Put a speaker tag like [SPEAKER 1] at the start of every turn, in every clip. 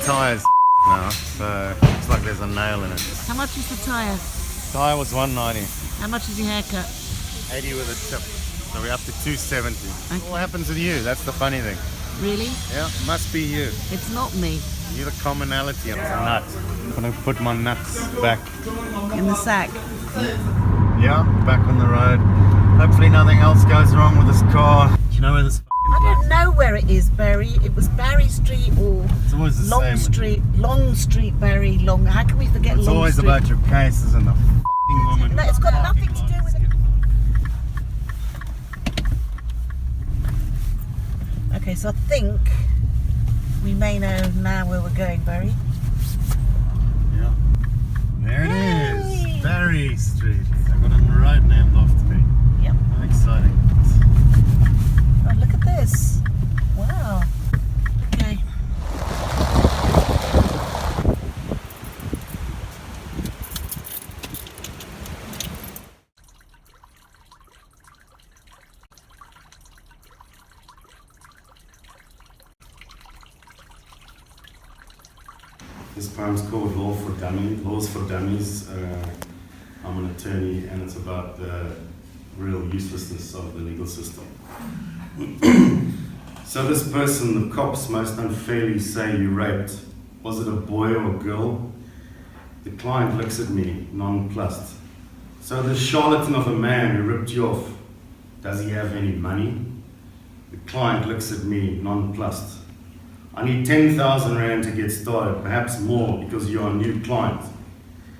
[SPEAKER 1] tyre's now, so looks like there's a nail in it.
[SPEAKER 2] How much is the tyre?
[SPEAKER 1] Tyre was $190.
[SPEAKER 2] How much is your haircut?
[SPEAKER 1] 80 with a tip. So we're up to $270.
[SPEAKER 2] Okay.
[SPEAKER 1] What happens with you? That's the funny thing.
[SPEAKER 2] Really?
[SPEAKER 1] Yeah, must be you.
[SPEAKER 2] It's not me.
[SPEAKER 1] You're the commonality. It's a nut. I'm gonna put my nuts back.
[SPEAKER 2] In the sack.
[SPEAKER 1] Yeah, back on the road. Hopefully nothing else goes wrong with this car. Do you know where this
[SPEAKER 2] I don't know where it is, Barry. It was Barry Street or
[SPEAKER 1] It's always the
[SPEAKER 2] Long
[SPEAKER 1] same.
[SPEAKER 2] Street. Long Street, Barry. Long. How can we forget
[SPEAKER 1] It's
[SPEAKER 2] Long
[SPEAKER 1] always
[SPEAKER 2] Street?
[SPEAKER 1] about your cases and the fucking woman.
[SPEAKER 2] No, it's got nothing to do with it. Okay, so I think we may know now where we're going, Barry.
[SPEAKER 1] Yeah. There it
[SPEAKER 2] Yay!
[SPEAKER 1] is. Barry Street. I got a road named after me.
[SPEAKER 2] Yep.
[SPEAKER 1] How exciting.
[SPEAKER 2] Oh, look at this. Wow. Okay.
[SPEAKER 3] This poem's called Laws for Dummies. I'm an attorney and it's about the real uselessness of the legal system. So this person, the cops most unfairly say you raped. Was it a boy or a girl? The client looks at me, nonplussed. So the charlatan of a man who ripped you off, does he have any money? The client looks at me, nonplussed. I need 10,000 Rand to get started, perhaps more because you're a new client.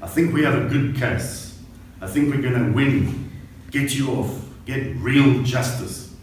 [SPEAKER 3] I think we have a good case. I think we're gonna win, get you off, get real justice.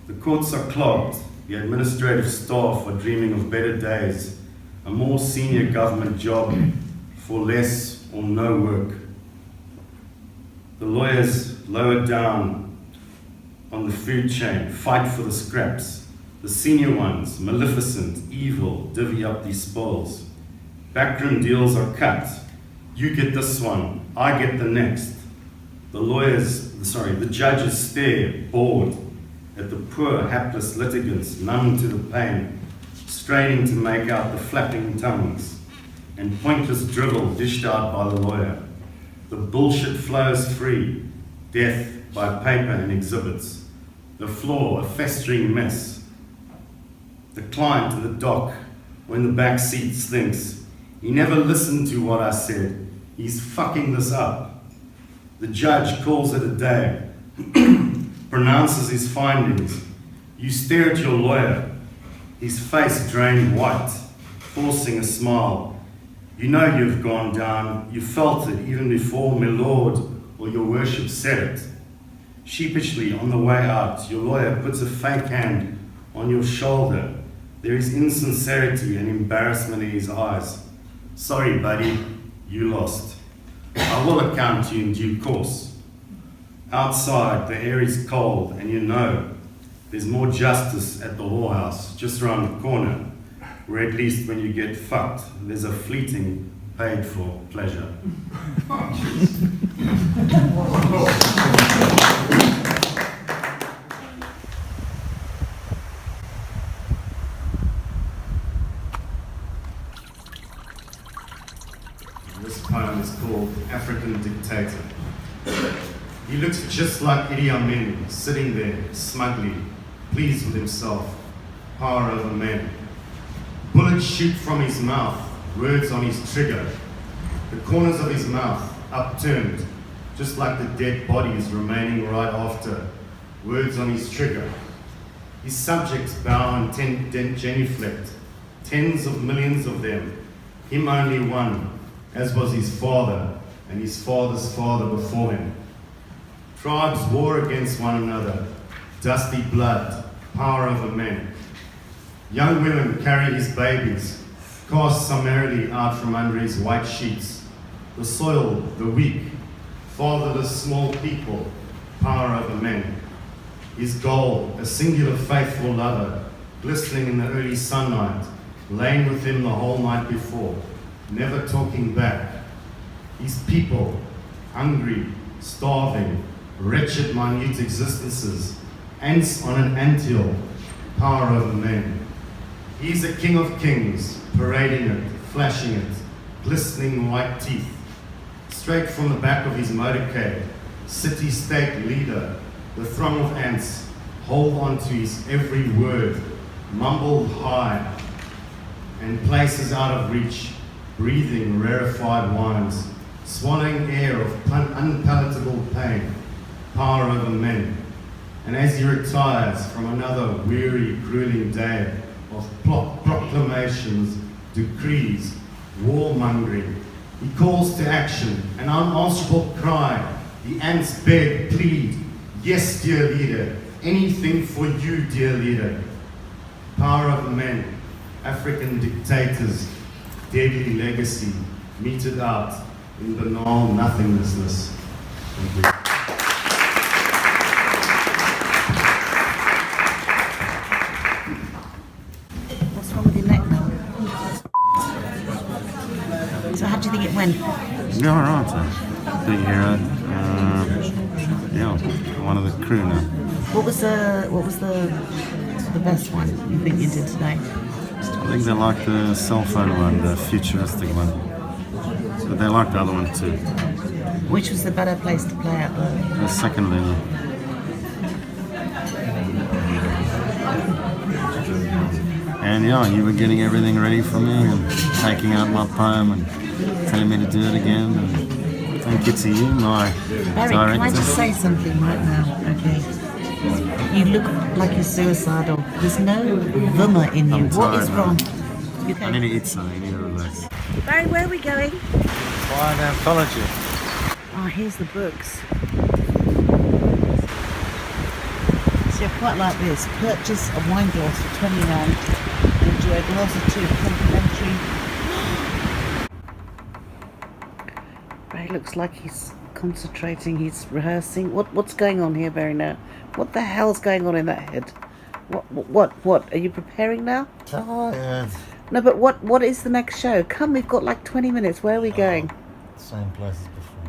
[SPEAKER 3] The courts are clogged, the administrative staff are dreaming of better days, a more senior government job for less or no work. The lawyers lower down on the food chain, fight for the scraps. The senior ones, maleficent, evil, divvy up these spoils. Backroom deals are cut. You get this one, I get the next. The judges stare, bored, at the poor, hapless litigants, numb to the pain, straining to make out the flapping tongues, and pointless drivel dished out by the lawyer. The bullshit flows free, death by paper and exhibits. The floor, a festering mess. The client in the dock, when the back seat thinks, he never listened to what I said, he's fucking this up. The judge calls it a day, pronounces his findings. You stare at your lawyer, his face drained white, forcing a smile. You know you've gone down, you felt it even before my lord or your worship said it. Sheepishly on the way out, your lawyer puts a fake hand on your shoulder. There is insincerity and embarrassment in his eyes. Sorry, buddy, you lost. I will account to you in due course. Outside, the air is cold, and you know there's more justice at the whorehouse just around the corner, where at least when you get fucked, there's a fleeting paid for pleasure. This poem is called African Dictator. He looks just like Idi Amin, sitting there, smugly, pleased with himself, power over men. Bullets shoot from his mouth, words on his trigger. The corners of his mouth upturned, just like the dead bodies remaining right after, words on his trigger. His subjects bow and genuflect, tens of millions of them, him only one, as was his father and his father's father before him. Tribes war against one another, dusty blood, power over men. Young women carry his babies, cast summarily out from under his white sheets. The soil, the weak, fatherless small people, power over men. His goal, a singular faithful lover, glistening in the early sunlight, laying with him the whole night before, never talking back. His people, hungry, starving, wretched, minute existences, ants on an anthill, power over men. He's a king of kings, parading it, flashing it, glistening white teeth. Straight from the back of his motorcade, city-state leader, the throng of ants hold on to his every word, mumbled high, and places out of reach, breathing rarefied wines, swallowing air of unpalatable pain, power over men. And as he retires from another weary, grueling day of proclamations, decrees, warmongering, he calls to action, an unanswerable cry. The ants beg, plead, yes, dear leader, anything for you, dear leader. Power of men, African dictators, deadly legacy, meted out in banal nothinglessness. Thank you.
[SPEAKER 2] What's wrong with your neck now? So how do you think it went?
[SPEAKER 1] Yeah, alright. Big hero. Yeah, one of the crew now.
[SPEAKER 2] What was the best one you think you did today?
[SPEAKER 1] I think they like the cell phone one, the futuristic one. But they like the other one too.
[SPEAKER 2] Which was the better place to play at though?
[SPEAKER 1] The second level. And yeah, you were getting everything ready for me and taking out my poem and telling me to do it again. And thank you to you, my
[SPEAKER 2] Barry,
[SPEAKER 1] director.
[SPEAKER 2] can I just say something right now? Okay. You look like you're suicidal. There's no vummer in you.
[SPEAKER 1] I'm
[SPEAKER 2] What is
[SPEAKER 1] tired,
[SPEAKER 2] wrong?
[SPEAKER 1] man.
[SPEAKER 2] You
[SPEAKER 1] I
[SPEAKER 2] okay?
[SPEAKER 1] need to eat something, I need to relax.
[SPEAKER 2] Barry, where are we going?
[SPEAKER 1] Why an anthology?
[SPEAKER 2] Oh, here's the books. So I quite like this. Purchase a wine glass for £20 and enjoy a glass or two complimentary. Barry looks like he's concentrating, he's rehearsing. What's going on here, Barry, now? What the hell's going on in that head? What? Are you preparing now?
[SPEAKER 1] Tired.
[SPEAKER 2] No, but what is the next show? Come, we've got like 20 minutes. Where are we going?
[SPEAKER 1] Same place as before.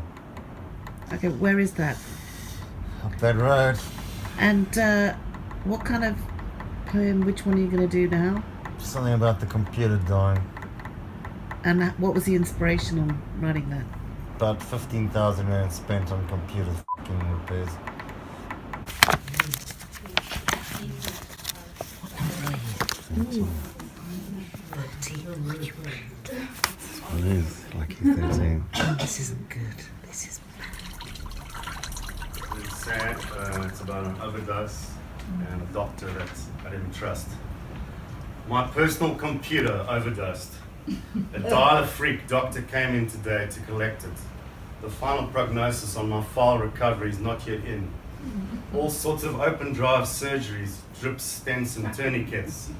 [SPEAKER 2] Okay, where is that?
[SPEAKER 1] Up that road.
[SPEAKER 2] And what kind of poem, which one are you going to do now?
[SPEAKER 1] Something about the computer dying.
[SPEAKER 2] And what was the inspiration on writing that?
[SPEAKER 1] About 15,000 rand spent on computer fucking repairs.
[SPEAKER 2] What number are you? 13.
[SPEAKER 1] It is, lucky 13.
[SPEAKER 2] Oh, this isn't good. This is
[SPEAKER 3] It's sad. It's about an overdose and a doctor that I didn't trust. My personal computer overdosed. A dialer freak doctor came in today to collect it. The final prognosis on my file recovery is not yet in. All sorts of open drive surgeries, drips, stents and tourniquets.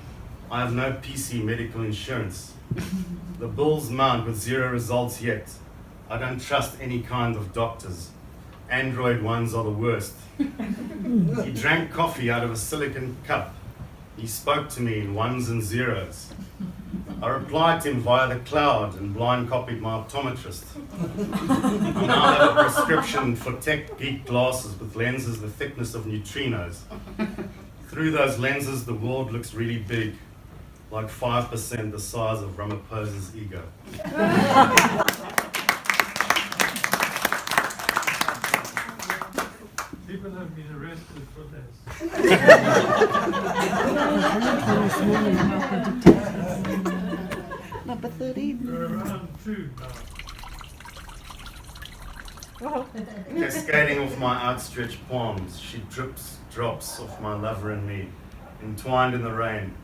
[SPEAKER 3] I have no PC medical insurance. The bills mount with zero results yet. I don't trust any kind of doctors. Android ones are the worst. He drank coffee out of a silicon cup. He spoke to me in ones and zeros. I replied to him via the cloud and blind copied my optometrist. I now have a prescription for tech geek glasses with lenses the thickness of neutrinos. Through those lenses, the world looks really big, like 5% the size of Ramaphosa's ego.
[SPEAKER 4] People have been arrested for this.
[SPEAKER 2] number 13.
[SPEAKER 4] We're around 2 now.
[SPEAKER 3] Cascading off my outstretched palms, she drops off my lover and me, entwined in the rain,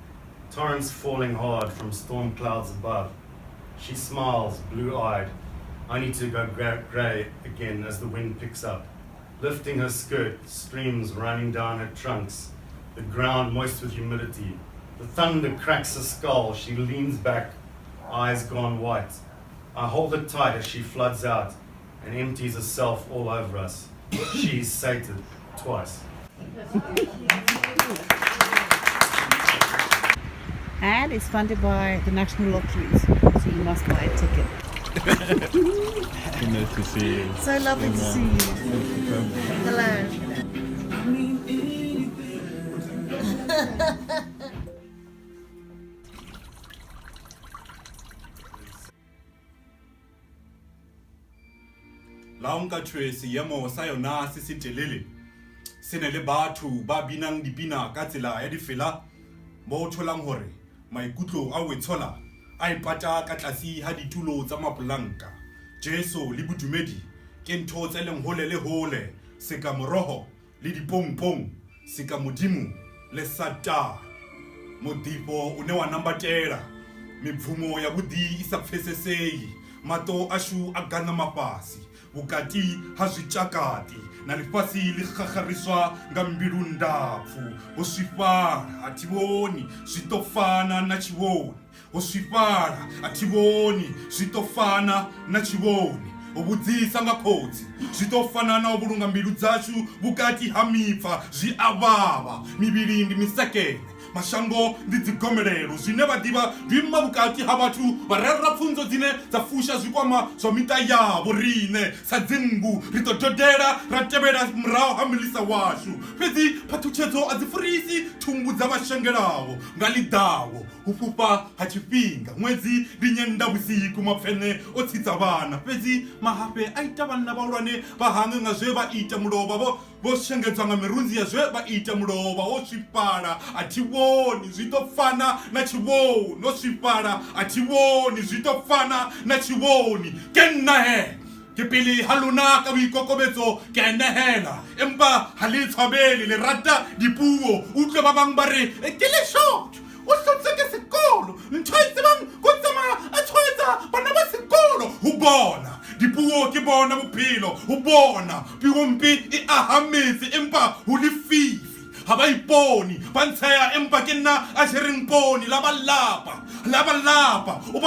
[SPEAKER 3] torrents falling hard from storm clouds above. She smiles, blue-eyed, only to go grey again as the wind picks up. Lifting her skirt, streams running down her trunks, the ground moist with humidity. The thunder cracks her skull, she leans back, eyes gone white. I hold her tight as she floods out and empties herself all over us. She's sated twice.
[SPEAKER 2] And it's funded by the National Lotteries, so you must buy a ticket.
[SPEAKER 4] Nice to see you.
[SPEAKER 2] So lovely to see you. Hello.
[SPEAKER 5] la o nka thwe seemo sa yona se se telele se ne le batho ba binang dipina ka tsela ya difela mo tholang hore maikutlo a wetshola a ipata ka tlase ha ditulo tsa mapolanka Jesu le bodumedi ke ntho tse leng hole le hole se ka moroho le dipompong se ka modimo le Satan modipo o ne wa nambatela mipfumo ya budi isa pfeseseyi mato ashu agana mapasi bukati ha zwitshakati na lifasi li khakhariswa nga mbilu ndapfu uswifala atiboni zwitofana na chivoni uswifala atiboni zwitofana na chivoni ubudzisa nga khotsi zwitofana na ubulunga mbilu dzashu bukati ha mipfa zwi avava mivili ndi misekene mashango ndi dzigomelelo zwine vadiva vhima vhukati ha vhathu vharera pfunzo dzine dza fusha zwikwama zwa mita yavho rine sa dzingu ri ḓo dodela ra tevhela murahu ha milisa washu fhedzi phathutshedzo a dzi furisi thumbu dza vhashengelaho nga ḽiḓaho u fhufha ha tshifhinga ṅwedzi ndi nyendavhusiku mapfene o tsitsa vhana fhedzi mahafhe a ita vhanna vhahulwane vha hange nga zwe vha ita mulovha vho shengedzwa nga mirunzi ya zwe vha ita mulovha wo swifhala a thi vhoni zwi ḓo fana na tshivhoni no swifhala a thi vhoni zwi ḓo fana na tshivhoni ke nna he ke pele ha lona ka boikokobetso ke a nehela empa ha le tshwabele le rata dipuo utlwe ba bang ba re ke leshotho o hlotse ke sekolo ntho e tsebang ko tsamaya a tshwaetsa bana ba sekolo ho bona dipuo ke bona bophelo ho bona piompi e aha metse empa ho lefifi ha ba iponi ba ntsheya empa ke nna a tshwereng poni la balapa o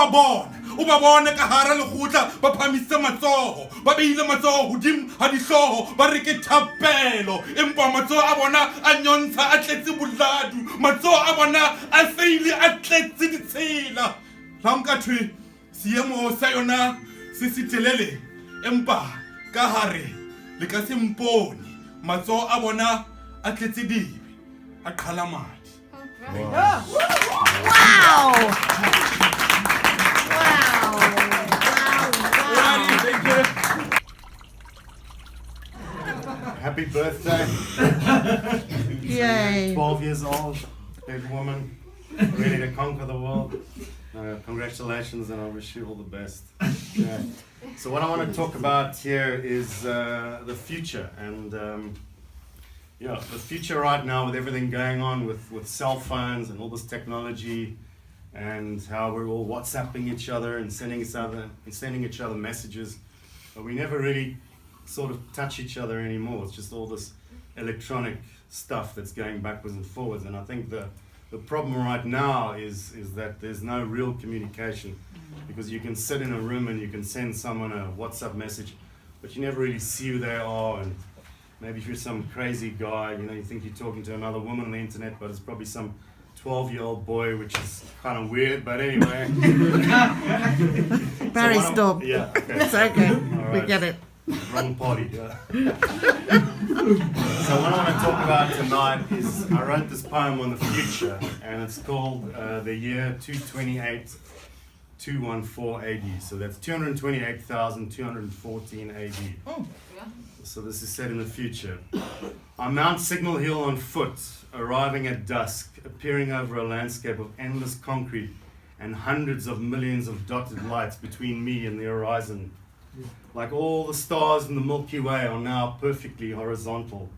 [SPEAKER 5] ba bone ka hara lekgotla ba phamisitse matsoho ba beile matsoho hodimo ha dihlooho ba re ke thapelo empa matsoho a bona a nyontsha a tletse boladu matsoho a bona a seile a tletse ditshela la nka thwe seemo sa yona se setelele empa ka hare le ka se mpone matsoho a bona a tletse dibe a qhala madi
[SPEAKER 3] Happy birthday.
[SPEAKER 2] Yay.
[SPEAKER 3] 12 years old, big woman, ready to conquer the world. Congratulations, and I wish you all the best. Yeah. So what I want to talk about here is the future, and the future right now with everything going on with cell phones and all this technology, and how we're all WhatsApping each other and sending each other messages, but we never really sort of touch each other anymore. It's just all this electronic stuff that's going backwards and forwards, and I think the problem right now is that there's no real communication, because you can sit in a room and you can send someone a WhatsApp message, but you never really see who they are. And maybe if you're some crazy guy, you think you're talking to another woman on the internet, but it's probably some 12-year-old boy, which is kind of weird, but anyway.
[SPEAKER 2] Barry, stop.
[SPEAKER 3] Yeah, okay.
[SPEAKER 2] It's okay.
[SPEAKER 3] All
[SPEAKER 2] We
[SPEAKER 3] right.
[SPEAKER 2] get it.
[SPEAKER 3] Wrong party. Yeah. So what I want to talk about tonight is I wrote this poem on the future, and it's called the year 228,214 AD. So that's 228,214 AD. So this is set in the future. I mount Signal Hill on foot, arriving at dusk, appearing over a landscape of endless concrete and hundreds of millions of dotted lights between me and the horizon. Like all the stars in the Milky Way are now perfectly horizontal.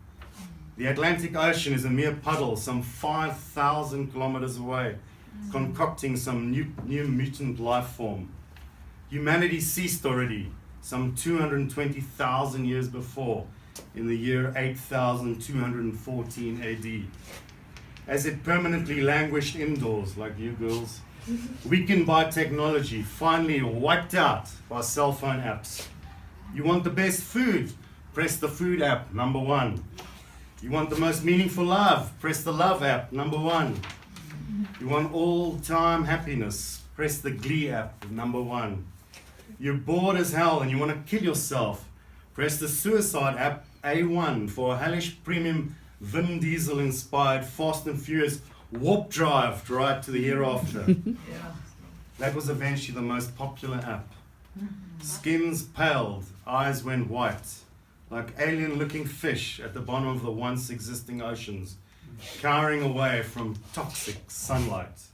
[SPEAKER 3] The Atlantic Ocean is a mere puddle some 5,000 kilometers away, concocting some new mutant life form. Humanity ceased already, some 220,000 years before, in the year 8,214 AD. As it permanently languished indoors, like you girls, weakened by technology, finally wiped out by cell phone apps. You want the best food? Press the food app, number 1. You want the most meaningful love? Press the love app, number 1. You want all-time happiness? Press the Glee app, number 1. You're bored as hell and you want to kill yourself? Press the suicide app, A1, for a hellish premium Vin Diesel-inspired Fast and Furious warp drive right to the hereafter. That was eventually the most popular app. Skins paled, eyes went white, like alien-looking fish at the bottom of the once existing oceans, cowering away from toxic sunlight.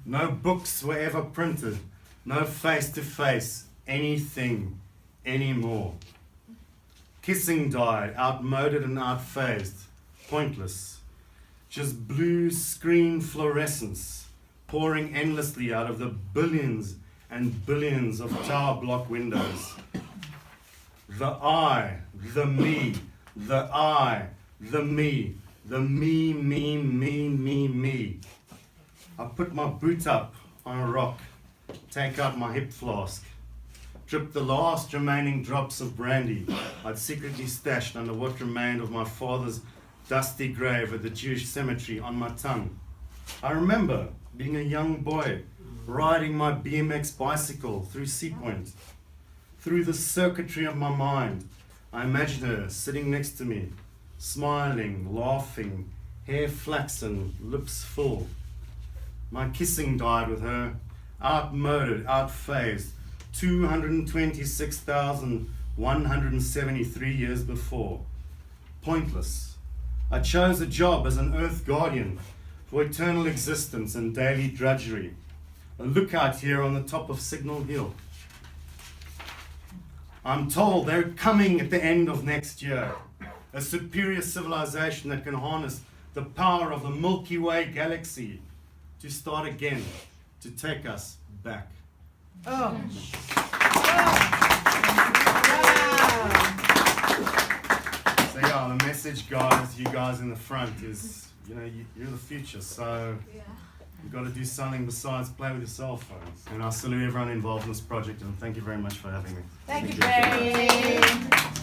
[SPEAKER 3] No books were ever printed, no face-to-face anything anymore. Kissing died, outmoded and outphased, pointless. Just blue screen fluorescence pouring endlessly out of the billions and billions of tower block windows. The I, the me, the I, the me, me, me. I put my boot up on a rock, take out my hip flask, drip the last remaining drops of brandy I'd secretly stashed under what remained of my father's dusty grave at the Jewish cemetery on my tongue. I remember being a young boy, riding my BMX bicycle through Sea Point. Through the circuitry of my mind, I imagined her sitting next to me, smiling, laughing, hair flaxen, lips full. My kissing died with her, outmoded, outphased, 226,173 years before. Pointless. I chose a job as an earth guardian for eternal existence and daily drudgery. A lookout here on the top of Signal Hill. I'm told they're coming at the end of next year. A superior civilization that can harness the power of the Milky Way galaxy to start again, to take us back.
[SPEAKER 6] Oh.
[SPEAKER 3] So yeah, the message, guys, you guys in the front is, you're the future, so you've got to do something besides play with your cell phones. And I salute everyone involved in this project, and thank you very much for having me.
[SPEAKER 6] Thank you, Barry.